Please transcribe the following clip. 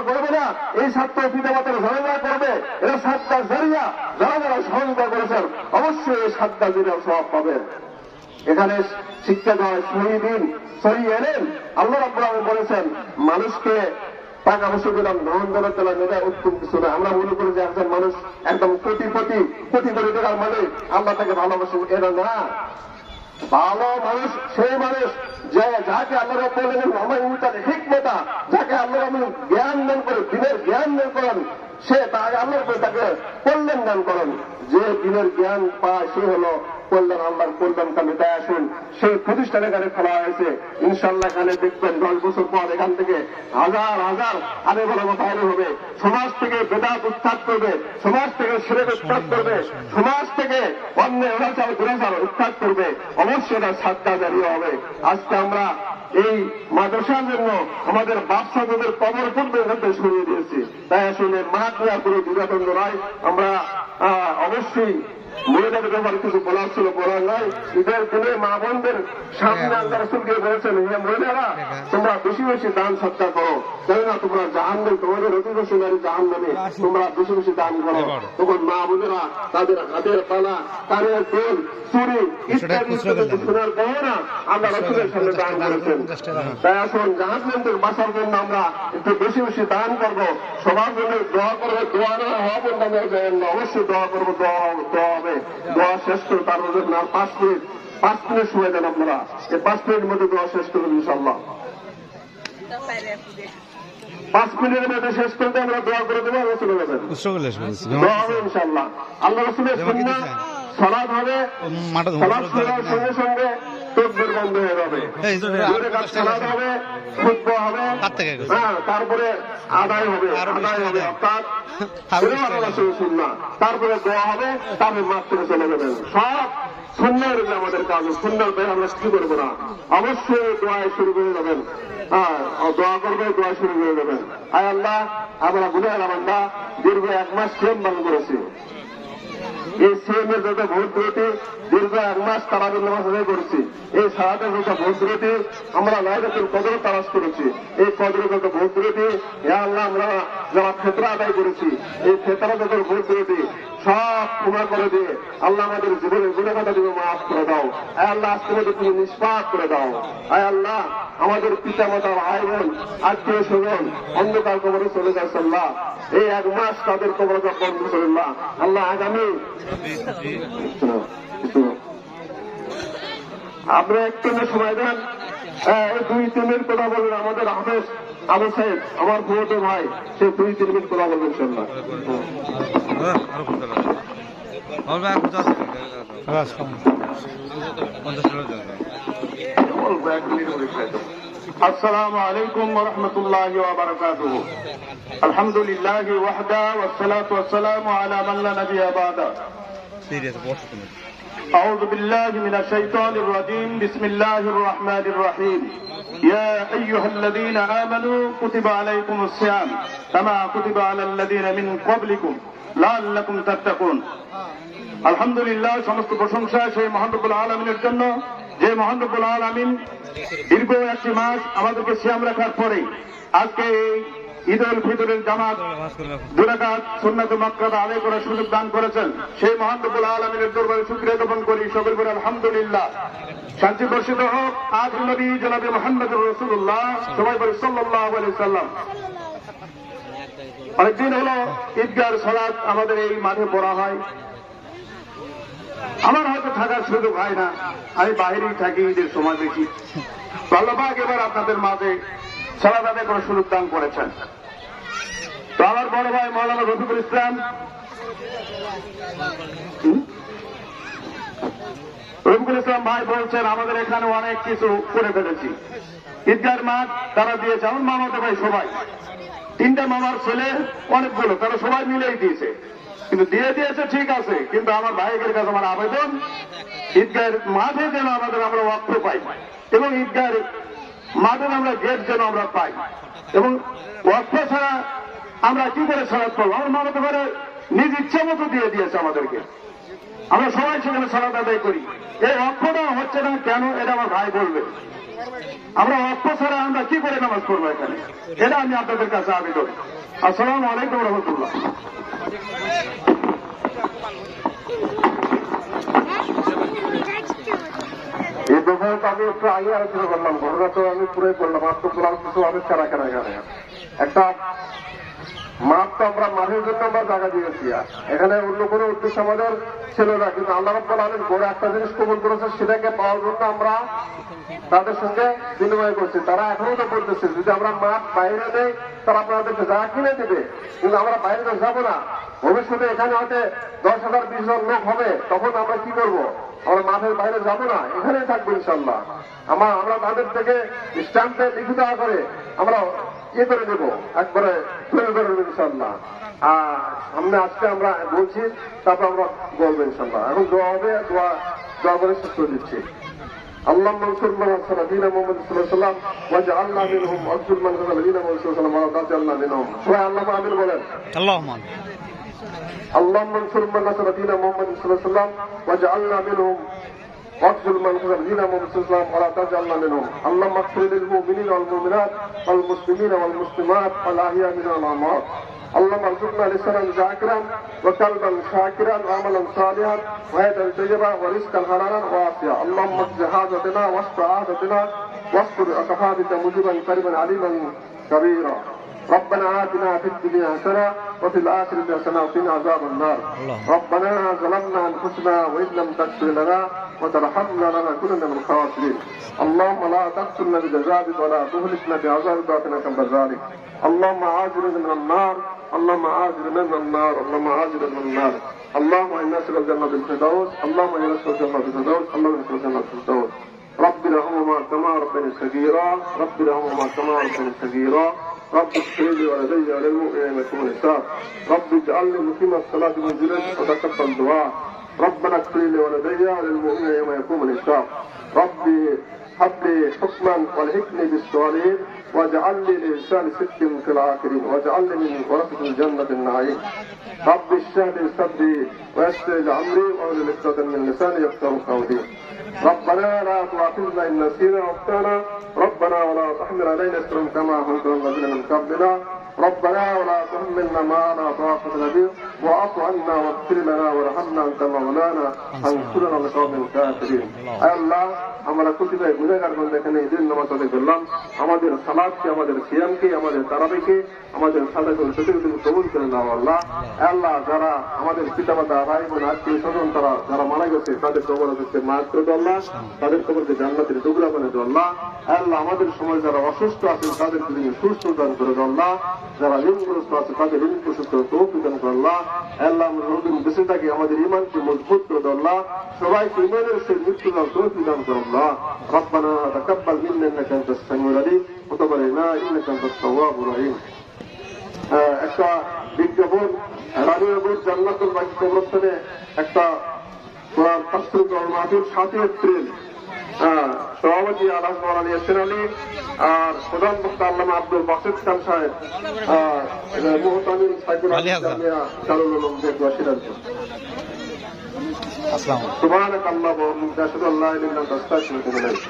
করবে না, এই ছাত্র পিতামাতার ঝামেলা করবে, এরা সাতটা জারিয়া যারা যারা সহযোগিতা করেছেন অবশ্যই এই সাতটা জারিয়ার স্বভাব পাবেন। এখানে শিক্ষা দেওয়া শহীদিন সহি এলেন আল্লাহ রাব্বুল আলামিন বলেছেন মানুষকে টাকা পয়সা দিলাম ধন দৌলত দিলাম এটা উত্তম কিছু না। আমরা মনে করি যে একজন মানুষ একদম কোটি কোটি টাকার মানে আল্লাহ তাকে ভালোবাসেন, এটা না। ভালো মানুষ সেই মানুষ যে যাকে আল্লাহ রাব্বুল আলামিন হিকমতা, যাকে আল্লাহ রাব্বুল জ্ঞান দান করে, দিনের জ্ঞান দান করেন, সে তাকে আল্লাহর তাকে কল্যাণ দান করেন। যে দিনের জ্ঞান পায় সে হলো কল্যাণ, আল্লাহর কল্যাণ কামে। তাই আসুন সেই প্রতিষ্ঠান এখানে খোলা হয়েছে, ইনশাল্লাহ এখানে দেখবেন 10 বছর পর এখান থেকে হাজার হাজার আরে বড় তাহলে হবে। সমাজ থেকে বেদাত উৎখাত করবে, সমাজ থেকে শিরক উৎখাত করবে, সমাজ থেকে অন্যায় অনাচার দুরাচার উৎখাত করবে, অবশ্যই এটা সাতটা জারিয়া হবে। আজকে আমরা এই মাদ্রাসার জন্য আমাদের বাচ্চাদের কবর পর্যন্ত সরিয়ে দিয়েছি। তাই আসলে মাঠ নেওয়ার কোনো দ্বিধাদ্বন্দ্ব নয়। আমরা অবশ্যই মহিলাদের ব্যাপারে কিছু বলার ছিল, বলার নয়। ঈদের দিনে মা বোনদের সামনে আল্লাহ রাসূল দিয়ে বলেছেন, হে মহিলারা তোমরা বেশি বেশি দান সৎকার করো, কেননা তোমরা জাহান্নাম, তোমাদের অধিকাংশ নারী জাহান্নামে, তোমরা বেশি বেশি দান করো। তখন মা বোনেরা তাদের হাতের পালা, কানের তেল, চুরি ইত্যাদি সোনার গহনা আল্লাহ রাসূলের সামনে দান করেছেন। তাই আসুন জাহান্নাম থেকে বাঁচার জন্য আমরা একটু বেশি বেশি দান করবো, সবার জন্য দোয়া করবো। দোয়া না হওয়া পর্যন্ত অবশ্যই দোয়া করবো, দোয়া হবে। দোয়া শেষ করে তার জন্য 5 মিনিট সময় দেন আপনারা। এই 5 মিনিটের মধ্যে দোয়া শেষ করবেন ইনশাআল্লাহ। 5 মিনিটের মধ্যে শেষ করতে আমরা দোয়া করে দেবো, আমরা চলে যাবেন। দোয়া হবে ইনশাআল্লাহ। আল্লাহ রাসূলের সুন্নাহ সালাত হবে, সালাত শোনার সঙ্গে সঙ্গে তাকবীর বন্ধ হয়ে যাবে, সালাত হবে, খুতবা হবে, তারপরে আদায় হবে অর্থাৎ সুন্নাহ, তারপরে দোয়া হবে, তারপরে মাঠ থেকে চলে যাবেন। সব সুন্নাহ রয়েছে আমাদের কাজ, সুন্নাহ ভাই আমরা কি করবো না, অবশ্যই দোয়ায় শুরু করে যাবেন। দোয়া করবে, দোয়া শুরু করে দেবেন। আয় আল্লাহ, আমরা গুনাহের বান্দা দীর্ঘ 1 মাস সিয়াম পালন করেছি। এই সিএমের যত ভোট ত্রুটি দীর্ঘ 1 মাস তারাবির নামাজ আদায় করেছি। এই সালাতের যত ভোট ত্রুটি আমরা লাইলাতুল কদর তালাশ করেছি। এই কদরের যত ভোট ত্রুটি ইয়া আল্লাহ আমরা যারা ফিতরা আদায় করেছি, এই ফিতরা যত ভোট ত্রুটি সব ক্ষমা করে দিয়ে আল্লাহ আমাদের জীবনের গুনাহটা তুমি মাফ করে দাও। আয় আল্লাহ আজকে মধ্যে তুমি নিষ্পাপ করে দাও। আয় আল্লাহ আমাদের পিতা মাতা, ভাই বোন, আত্মীয় স্বজন অন্ধকার কবরে চলে যাচ্ছে আল্লাহ, এই 1 মাস তাদের কবরটা বন্ধ করে না আল্লাহ। আগামী আপনি একটু সময় দেন, 2-3 মিনিট কথা বলবেন। আমাদের হাফেজ আবু সাহেব আমার পুরোটো ভাই, সে 2-3 মিনিট কথা বলবেন ইনশাআল্লাহ। আসসালামু আলাইকুম ওয়া রাহমাতুল্লাহি ওয়া বারাকাতুহু। আলহামদুলিল্লাহি ওয়াহদা ওয়াস সালাতু ওয়াস সালামু আলা মান লা নাবিয়্যা বা'দা। أعوذ بالله من الشيطان الرجيم. بسم الله الرحمن الرحيم. يا أيها الذين آمنوا كتب عليكم الصيام كما كتب على الذين من قبلكم لعلكم تتقون. আলহামদুলিল্লাহ, সমস্ত প্রশংসা সেই মহান রব্বুল আলামিনের জন্য, যে মহান রব্বুল আলামিন দীর্ঘ 1 মাস আমাদেরকে সিয়াম রাখার পরে আজকে এই ঈদ উল ফিতরের জামাত 2 রাকাত সুন্নাত মুআক্কাদা আদায় করার সুযোগ দান করেছেন। সেই মহান রব্বুল আলামিনের দরবারে শুকরিয়া জ্ঞাপন করি, সকল করে আলহামদুলিল্লাহ। শান্তি বর্ষিত হোক আখির নবী জনাবে মুহাম্মদুর রাসূলুল্লাহ, সবাই বলি সাল্লাল্লাহু আলাইহি সাল্লাম। অনেকদিন হলো ঈদগার সালাত আমাদের এই মাঠে পড়া হয়। আমার হয়তো থাকার সুযোগ হয় না, আমি বাইরেই থাকি ঈদের সময় বেশি। আল্লাহ পাক এবার আপনাদের মাঝে সালাত আদায় করার সুযোগ দান করেছেন। তো আমার বড় ভাই মাওলানা রফিকুল ইসলাম ভাই বলছেন আমাদের এখানে অনেক কিছু করে ফেলেছি। ঈদগার মাঠ তারা দিয়েছে, আমার মামাতো ভাই সবাই, 3টা মামার ছেলে অনেকগুলো, তারা সবাই মিলেই দিয়েছে। কিন্তু দিয়েছে ঠিক আছে, কিন্তু আমার ভাইদের কাছে আমার আবেদন, ঈদগার মাঠে যেন আমরা ওয়াক্ফ পাই, এবং ঈদগার মাঠে আমরা গেট যেন আমরা পাই। এবং ওয়াক্ফ ছাড়া আমরা কি করে সালাত করবো? আমার মামাতো ভাই নিজ ইচ্ছা মতো দিয়ে দিয়েছে আমাদেরকে, আমরা সবাই সেখানে সালাত আদায় করি। এই ওয়াক্ফটা হচ্ছে না কেন, এটা আমার ভাই বলবে। আমরা অর্থ ছাড়া আমরা কি করে নামাজ পড়বো এখানে? এটা আমি আপনাদের কাছে আবেদন। আসসালামু আলাইকুম রহমতুল্লাহ। এই ব্যাপারে তো আমি একটু আগে আলোচনা করলাম, ঘটনা তো আমি পুরোই করলাম, আর তো বলার কিছু অনেক কারা এখানে একটা মাঠ তো আমরা মাঠের জন্য আমরা জায়গা দিয়েছি, এখানে অন্য কোনো উদ্দেশ্য আমাদের ছিল না, কিন্তু আল্লাহ রাব্বুল আলামিন বড় একটা জিনিস কবুল করেছে, সেটাকে পাওয়ার জন্য আমরা তাদের সঙ্গে বিনিময় করছি। তারা এখনো তো বলতেছে যদি আমরা মাঠ বাইরে নেই তারা আপনাদেরকে যা কিনে দেবে, কিন্তু আমরা বাইরে তো যাবো না। ভবিষ্যতে এখানে হয়তো 10,000 20,000 লোক হবে, তখন আমরা কি করবো? আমরা মাঠের বাইরে যাবো না, এখানেই থাকবো ইনশাল্লাহ। আমরা তাদের থেকে স্ট্যাম্পে লিখিত করে আমরা করে দেবো, একবারে তুলে করে দেবো ইনশাল্লাহ। আর সামনে আজকে আমরা বলছি, তারপর আমরা বলবো ইনশাল্লাহ। এখন দোয়া হবে, দোয়া করে শেষ করে দিচ্ছি। اللهم انصر من نصر دين محمد صلى الله عليه وسلم واجعلنا منهم واغفر من نصر دين محمد صلى الله عليه وسلم ولا تجعلنا منهم। সবাই আল্লাহু আমিন বলেন। اللهم آمين. اللهم انصر من نصر دين محمد صلى الله عليه وسلم واجعلنا منهم واغفر من نصر دين محمد صلى الله عليه وسلم ولا تجعلنا منهم. اللهم اغفر للمؤمنين والمؤمنات والمسلمين والمسلمات والاحياء منهم والاموات. اللهم ارزقنا لسانا ذاكرا وقلبا شاكرا وعملا صالحا ويدا طيبا ورزقا حلالا واسعا. اللهم اجز حاجتنا واشف عادتنا واستر عقباتك مجيبا قريبا عليما كبيرا. ربنا آتنا في الدنيا حسنة وفي الآخرة حسنة وقنا عذاب النار. ربنا ظلمنا أنفسنا وإن لم تغفر لنا وترحمنا لنكونن من الخاسرين. اللهم لا تقتلنا بجزائك ولا تهلكنا بعذابك وقنا عذاب ذلك. اللهم عاجلنا من النار، اللهم عاجلنا من النار، اللهم عاجلنا من النار. اللهم إنا نسألك الجنة بالفردوس، اللهم إنا نسألك الجنة بالفردوس، اللهم إنا نسألك الجنة بالفردوس. رب ارحمهما كما ربياني صغيرا، رب ارحمهما كما ربياني صغيرا. رب اغفر لي ولدي وللمؤمنين يوم الحساب. رب اجعلني مقيم الصلاة من ذريتي وتقبل دعاء. ربنا اغفر لي ولدي وللمؤمنين يوم يقوم الحساب. ربي هب لي حكما والحقني بالصالحين واجعل لي لسان صدق في الآخرين واجعلني من ورثة الجنة النعيم. رب اشرح لي صدري ويسر لي أمري واحلل عقدة من لساني يفقهوا قولي. ربنا لا تؤاخذنا إن نسينا وأخطأنا، ربنا ولا تحمل علينا إصرا كما حملت على الذين من قبلنا، ربنا ولا تحملنا ما لا طاقة لنا به واعف عنا واغفر لنا وارحمنا أنت مولانا فانصرنا على القوم الكافرين. আয় আল্লাহ, আমরা কুটিতে গুনাহগার বান্দা এখানে ঈদের নামাজ আদায় করলাম, আমাদের সালাতকে, আমাদের সিয়ামকে, আমাদের তারাবিকে, আমাদের সাদাতুল ফিতরকে কবুল করে নাও আল্লাহ। আয় আল্লাহ, যারা আমাদের পিতামাতা, ভাই বোন, আত্মীয় স্বজন তারা যারা মারা গেছে তাদের কবরকে মাফ করে দাও আল্লাহ, তাদের কবরকে জান্নাতের টুকরা করে দাও আল্লাহ। আয় আল্লাহ, আমাদের সময় যারা অসুস্থ আছে তাদেরকে তুমি সুস্থ দান করে দাও আল্লাহ, যারা ঋণগ্রস্ত আছে তাদের ঋণ পরিশোধ করে তৌফিক দান করে আল্লাহ। আয় আল্লাহ, আমরা নতুন বেঁচে থাকি আমাদের ঈমানকে মজবুত করে দাও আল্লাহ, সবাইকে ঈমানের সহিত মৃত্যু দান তৌফিক দান করে আল্লাহ। ربنا تقبل منا انك انت السميع العليم وتب علينا انك انت التواب الرحيم. একটা বিজ্ঞাপন রানীবাবুর জান্নাতুল বাকি কবরস্থানে একটা কোরআন তাফসীর মাহফিল 7 এপ্রিল, সভাপতি আলহাজ মাওলানা ইয়াসিন আলী আর প্রধান বক্তা আল্লামা আব্দুল বাসিত খান সাহেব, মুহতামিম সাইকুল জামিয়া দারুল উলুম দেওয়াশিরাজ। সুবহানাকাল্লাহু ওয়া বিহামদিহি আশহাদু আল্লা ইলাহা ইল্লা আনতা আস্তাগফিরুকা ওয়া আতুবু ইলাইক।